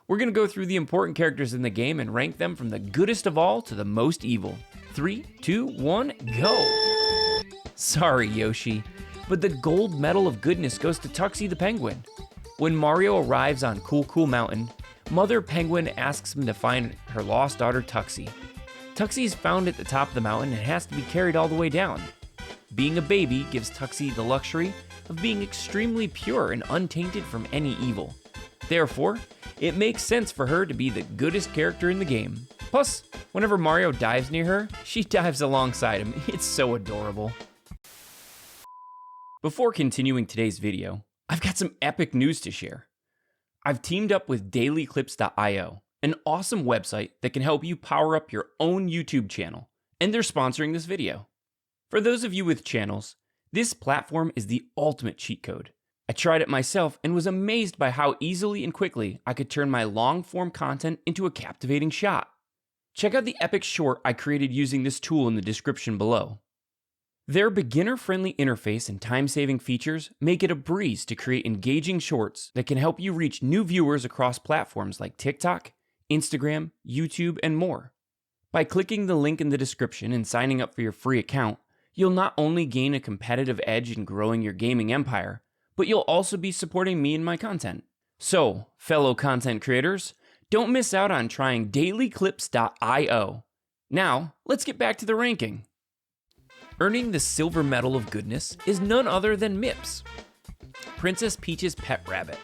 We're going to go through the important characters in the game and rank them from the goodest of all to the most evil. 3, 2, 1, go! Sorry, Yoshi, but the gold medal of goodness goes to Tuxie the Penguin. When Mario arrives on Cool Mountain, Mother Penguin asks him to find her lost daughter Tuxie. Tuxie is found at the top of the mountain and has to be carried all the way down. Being a baby gives Tuxie the luxury of being extremely pure and untainted from any evil. Therefore, it makes sense for her to be the goodest character in the game. Plus, whenever Mario dives near her, she dives alongside him. It's so adorable. Before continuing today's video, I've got some epic news to share. I've teamed up with dailyclips.io, an awesome website that can help you power up your own YouTube channel, and they're sponsoring this video. For those of you with channels, this platform is the ultimate cheat code. I tried it myself and was amazed by how easily and quickly I could turn my long-form content into a captivating shot. Check out the epic short I created using this tool in the description below. Their beginner-friendly interface and time-saving features make it a breeze to create engaging shorts that can help you reach new viewers across platforms like TikTok, Instagram, YouTube, and more. By clicking the link in the description and signing up for your free account, you'll not only gain a competitive edge in growing your gaming empire, but you'll also be supporting me and my content. So, fellow content creators, don't miss out on trying dailyclips.io. Now, let's get back to the ranking. Earning the silver medal of goodness is none other than Mips, Princess Peach's pet rabbit.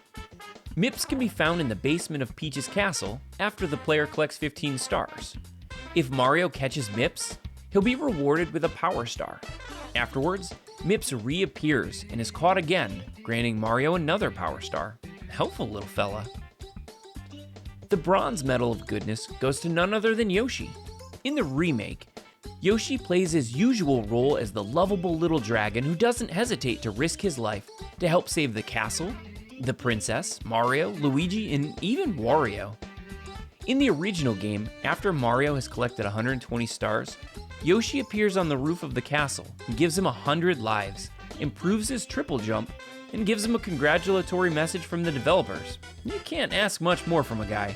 Mips can be found in the basement of Peach's castle after the player collects 15 stars. If Mario catches Mips, he'll be rewarded with a power star. Afterwards, Mips reappears and is caught again, granting Mario another power star. Helpful little fella. The bronze medal of goodness goes to none other than Yoshi. In the remake, Yoshi plays his usual role as the lovable little dragon who doesn't hesitate to risk his life to help save the castle, the princess, Mario, Luigi, and even Wario. In the original game, after Mario has collected 120 stars, Yoshi appears on the roof of the castle and gives him 100 lives, improves his triple jump, and gives him a congratulatory message from the developers. You can't ask much more from a guy.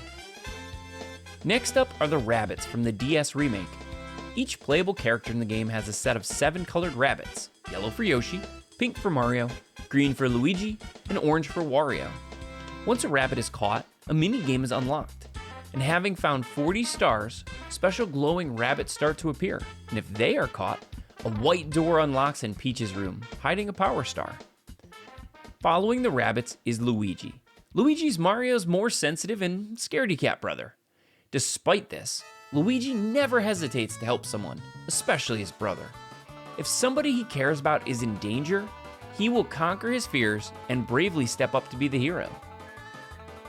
Next up are the rabbits from the DS remake. Each playable character in the game has a set of 7 colored rabbits: yellow for Yoshi, pink for Mario, green for Luigi, and orange for Wario. Once a rabbit is caught, a mini-game is unlocked. And having found 40 stars, special glowing rabbits start to appear. And if they are caught, a white door unlocks in Peach's room, hiding a power star. Following the rabbits is Luigi. Luigi's Mario's more sensitive and scaredy cat brother. Despite this, Luigi never hesitates to help someone, especially his brother. If somebody he cares about is in danger, he will conquer his fears and bravely step up to be the hero.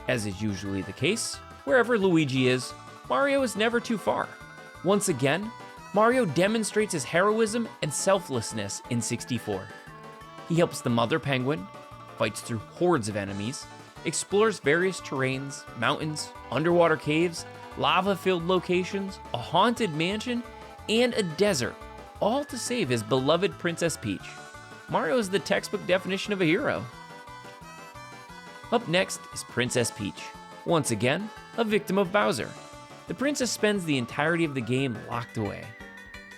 As is usually the case, wherever Luigi is, Mario is never too far. Once again, Mario demonstrates his heroism and selflessness in 64. He helps the Mother Penguin, fights through hordes of enemies, explores various terrains, mountains, underwater caves, lava-filled locations, a haunted mansion, and a desert, all to save his beloved Princess Peach. Mario is the textbook definition of a hero. Up next is Princess Peach, once again, a victim of Bowser. The princess spends the entirety of the game locked away.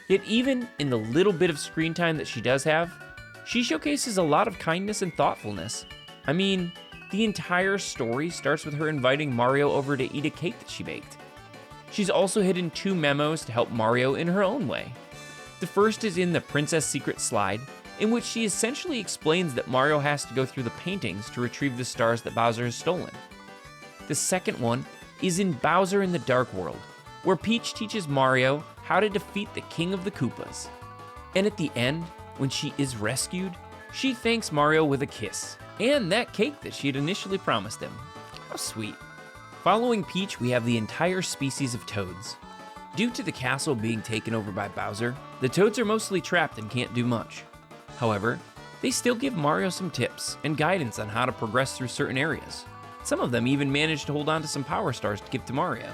Yet even in the little bit of screen time that she does have, she showcases a lot of kindness and thoughtfulness. I mean, the entire story starts with her inviting Mario over to eat a cake that she baked. She's also hidden 2 memos to help Mario in her own way. The first is in the Princess Secret Slide, in which she essentially explains that Mario has to go through the paintings to retrieve the stars that Bowser has stolen. The second one is in Bowser in the Dark World, where Peach teaches Mario how to defeat the King of the Koopas. And at the end, when she is rescued, she thanks Mario with a kiss, and that cake that she had initially promised him. How sweet. Following Peach, we have the entire species of toads. Due to the castle being taken over by Bowser, the toads are mostly trapped and can't do much. However, they still give Mario some tips and guidance on how to progress through certain areas. Some of them even manage to hold on to some power stars to give to Mario.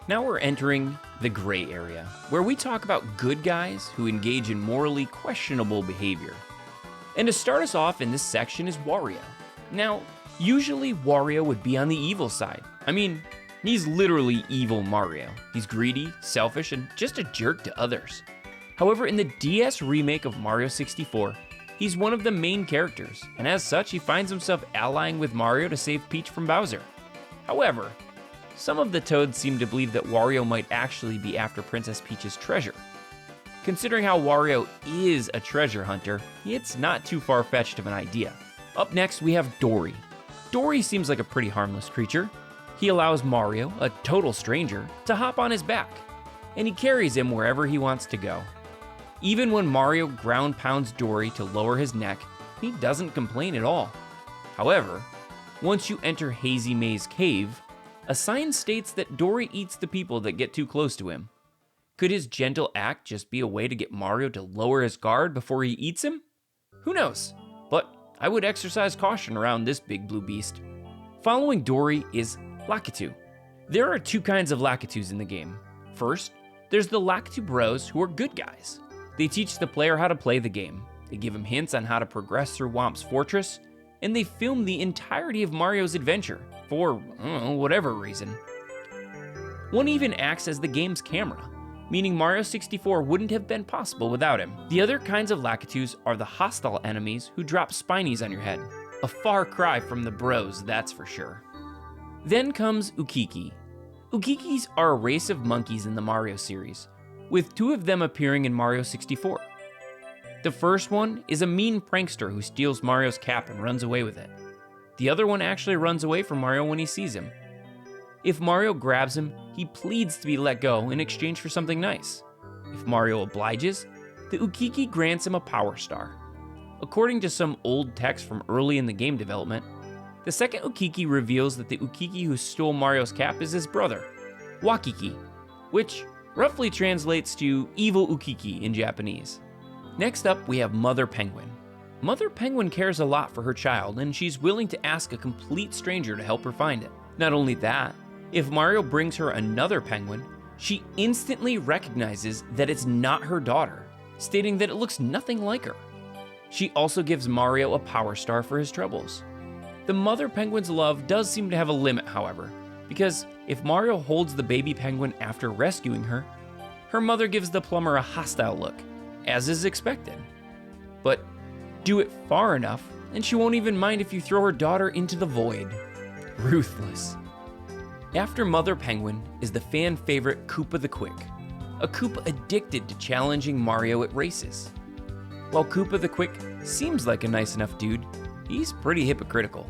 Now we're entering the gray area, where we talk about good guys who engage in morally questionable behavior. And to start us off in this section is Wario. Now, usually Wario would be on the evil side. I mean, he's literally evil Mario. He's greedy, selfish, and just a jerk to others. However, in the DS remake of Mario 64, he's one of the main characters, and as such, he finds himself allying with Mario to save Peach from Bowser. However, some of the Toads seem to believe that Wario might actually be after Princess Peach's treasure. Considering how Wario is a treasure hunter, it's not too far-fetched of an idea. Up next, we have Dory. Dory seems like a pretty harmless creature. He allows Mario, a total stranger, to hop on his back, and he carries him wherever he wants to go. Even when Mario ground pounds Dory to lower his neck, he doesn't complain at all. However, once you enter Hazy Maze Cave, a sign states that Dory eats the people that get too close to him. Could his gentle act just be a way to get Mario to lower his guard before he eats him? Who knows? But I would exercise caution around this big blue beast. Following Dory is Lakitu. There are two kinds of Lakitus in the game. First, there's the Lakitu Bros, who are good guys. They teach the player how to play the game. They give him hints on how to progress through Whomp's fortress, and they film the entirety of Mario's adventure, for, whatever reason. One even acts as the game's camera, meaning Mario 64 wouldn't have been possible without him. The other kinds of Lakitus are the hostile enemies who drop spinies on your head. A far cry from the Bros, that's for sure. Then comes Ukiki. Ukikis are a race of monkeys in the Mario series, with two of them appearing in Mario 64. The first one is a mean prankster who steals Mario's cap and runs away with it. The other one actually runs away from Mario when he sees him. If Mario grabs him, he pleads to be let go in exchange for something nice. If Mario obliges, the Ukiki grants him a Power Star. According to some old text from early in the game development, the second Ukiki reveals that the Ukiki who stole Mario's cap is his brother, Wakiki, which roughly translates to evil Ukiki in Japanese. Next up, we have Mother Penguin. Mother Penguin cares a lot for her child, and she's willing to ask a complete stranger to help her find it. Not only that, if Mario brings her another penguin, she instantly recognizes that it's not her daughter, stating that it looks nothing like her. She also gives Mario a Power Star for his troubles. The Mother Penguin's love does seem to have a limit, however, because if Mario holds the baby penguin after rescuing her, her mother gives the plumber a hostile look, as is expected. But do it far enough, and she won't even mind if you throw her daughter into the void. Ruthless. After Mother Penguin is the fan favorite Koopa the Quick, a Koopa addicted to challenging Mario at races. While Koopa the Quick seems like a nice enough dude, he's pretty hypocritical.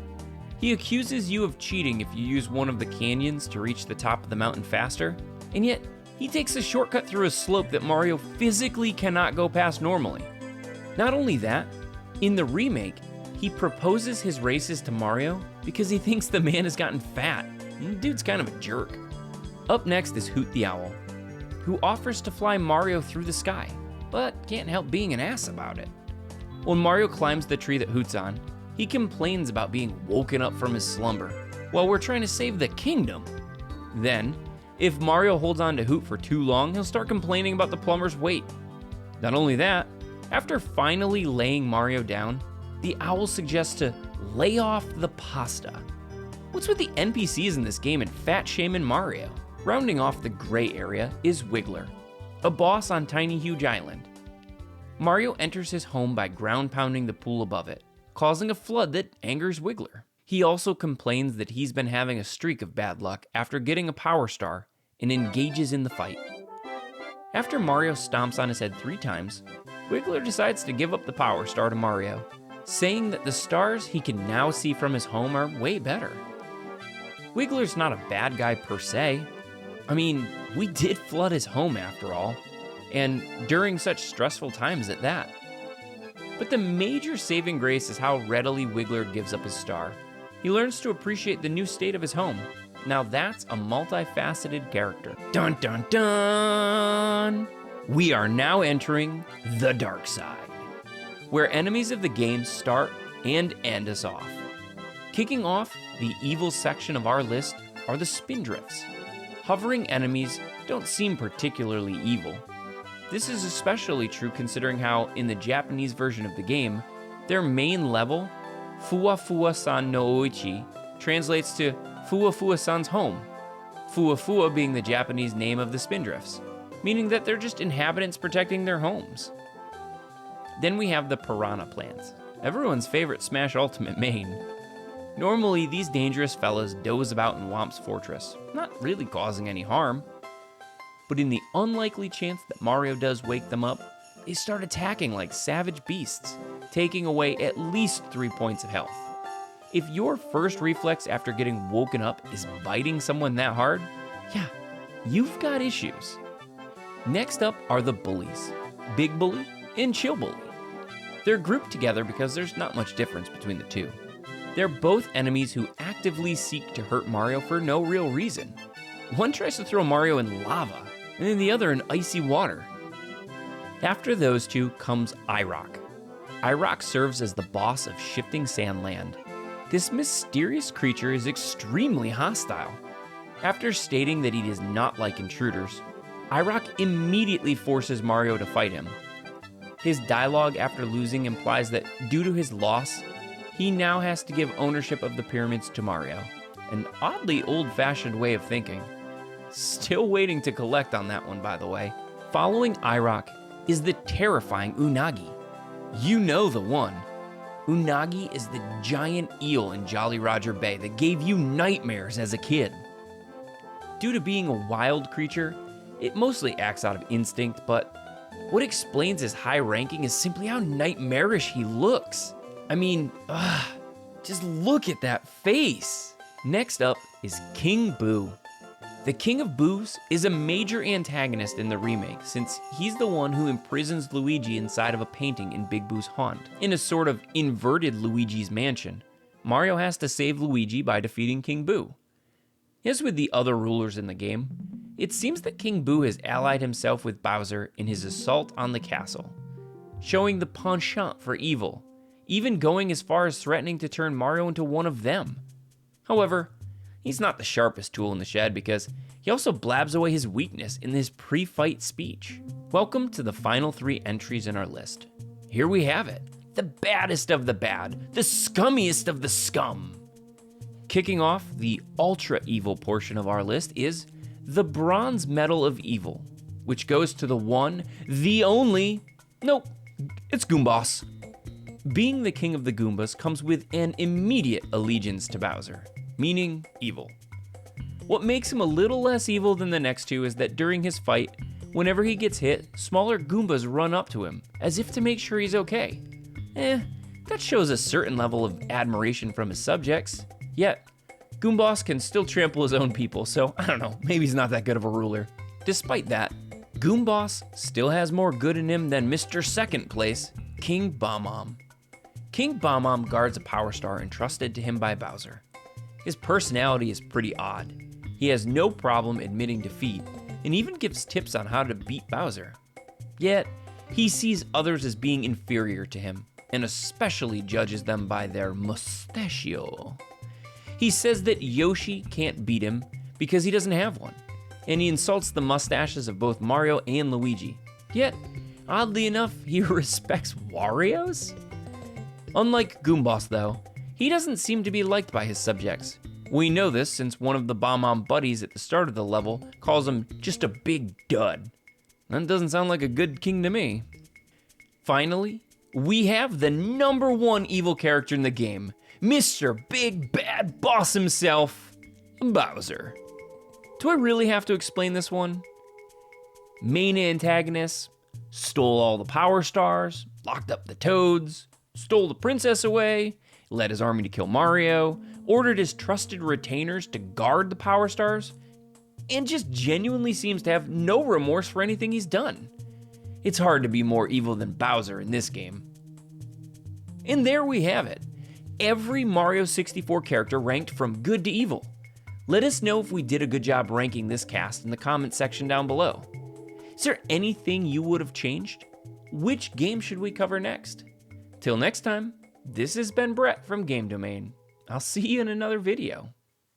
He accuses you of cheating if you use one of the canyons to reach the top of the mountain faster, and yet he takes a shortcut through a slope that Mario physically cannot go past normally. Not only that, in the remake, he proposes his races to Mario because he thinks the man has gotten fat. Dude's kind of a jerk. Up next is Hoot the Owl, who offers to fly Mario through the sky, but can't help being an ass about it. When Mario climbs the tree that Hoot's on, he complains about being woken up from his slumber while we're trying to save the kingdom. Then, if Mario holds on to Hoot for too long, he'll start complaining about the plumber's weight. Not only that, after finally laying Mario down, the owl suggests to lay off the pasta. What's with the NPCs in this game and fat shaming Mario? Rounding off the gray area is Wiggler, a boss on Tiny Huge Island. Mario enters his home by ground pounding the pool above it, causing a flood that angers Wiggler. He also complains that he's been having a streak of bad luck after getting a Power Star and engages in the fight. After Mario stomps on his head 3 times, Wiggler decides to give up the Power Star to Mario, saying that the stars he can now see from his home are way better. Wiggler's not a bad guy per se. I mean, we did flood his home after all, and during such stressful times at that. But the major saving grace is how readily Wiggler gives up his star. He learns to appreciate the new state of his home. Now that's a multifaceted character. Dun dun dun! We are now entering the dark side, where enemies of the game start and end us off. Kicking off the evil section of our list are the Spindrifts. Hovering enemies don't seem particularly evil. This is especially true considering how, in the Japanese version of the game, their main level Fuwa-Fuwa-san no Oichi translates to Fuwa-Fuwa-san's home, Fuwa-Fuwa being the Japanese name of the Spindrifts, meaning that they're just inhabitants protecting their homes. Then we have the piranha plants, everyone's favorite Smash Ultimate main. Normally, these dangerous fellas doze about in Whomp's fortress, not really causing any harm. But in the unlikely chance that Mario does wake them up, they start attacking like savage beasts, taking away at least 3 points of health. If your first reflex after getting woken up is biting someone that hard, yeah, you've got issues. Next up are the bullies, Big Bully and Chill Bully. They're grouped together because there's not much difference between the two. They're both enemies who actively seek to hurt Mario for no real reason. One tries to throw Mario in lava, and then the other in icy water. After those two comes Irock. Irock serves as the boss of Shifting Sand Land. This mysterious creature is extremely hostile. After stating that he does not like intruders, Irock immediately forces Mario to fight him. His dialogue after losing implies that due to his loss, he now has to give ownership of the pyramids to Mario. An oddly old-fashioned way of thinking. Still waiting to collect on that one, by the way. Following Irock is the terrifying Unagi. You know the one. Unagi is the giant eel in Jolly Roger Bay that gave you nightmares as a kid. Due to being a wild creature, it mostly acts out of instinct, but what explains his high ranking is simply how nightmarish he looks. I mean, just look at that face. Next up is King Boo. The King of Boos is a major antagonist in the remake, since he's the one who imprisons Luigi inside of a painting in Big Boo's haunt. In a sort of inverted Luigi's Mansion, Mario has to save Luigi by defeating King Boo. As with the other rulers in the game, it seems that King Boo has allied himself with Bowser in his assault on the castle, showing the penchant for evil, even going as far as threatening to turn Mario into one of them. However, he's not the sharpest tool in the shed because he also blabs away his weakness in his pre-fight speech. Welcome to the final 3 entries in our list. Here we have it, the baddest of the bad, the scummiest of the scum. Kicking off the ultra evil portion of our list is the Bronze Medal of Evil, which goes to the one, the only, nope, it's Goomboss. Being the king of the Goombas comes with an immediate allegiance to Bowser, meaning evil. What makes him a little less evil than the next two is that during his fight, whenever he gets hit, smaller Goombas run up to him, as if to make sure he's okay. That shows a certain level of admiration from his subjects. Yet, Goomboss can still trample his own people, so I don't know, maybe he's not that good of a ruler. Despite that, Goomboss still has more good in him than Mr. Second Place, King Bob-omb. King Bob-omb guards a Power Star entrusted to him by Bowser. His personality is pretty odd. He has no problem admitting defeat, and even gives tips on how to beat Bowser. Yet, he sees others as being inferior to him, and especially judges them by their mustachio. He says that Yoshi can't beat him because he doesn't have one, and he insults the mustaches of both Mario and Luigi. Yet, oddly enough, he respects Wario's? Unlike Goomboss though, he doesn't seem to be liked by his subjects. We know this since one of the Bob-omb buddies at the start of the level calls him just a big dud. That doesn't sound like a good king to me. Finally, we have the #1 evil character in the game, Mr. Big Bad Boss himself, Bowser. Do I really have to explain this one? Main antagonist, stole all the Power Stars, locked up the Toads, stole the princess away, led his army to kill Mario, ordered his trusted retainers to guard the Power Stars, and just genuinely seems to have no remorse for anything he's done. It's hard to be more evil than Bowser in this game. And there we have it. Every Mario 64 character ranked from good to evil. Let us know if we did a good job ranking this cast in the comment section down below. Is there anything you would have changed? Which game should we cover next? Till next time, this has been Brett from Game Domain. I'll see you in another video.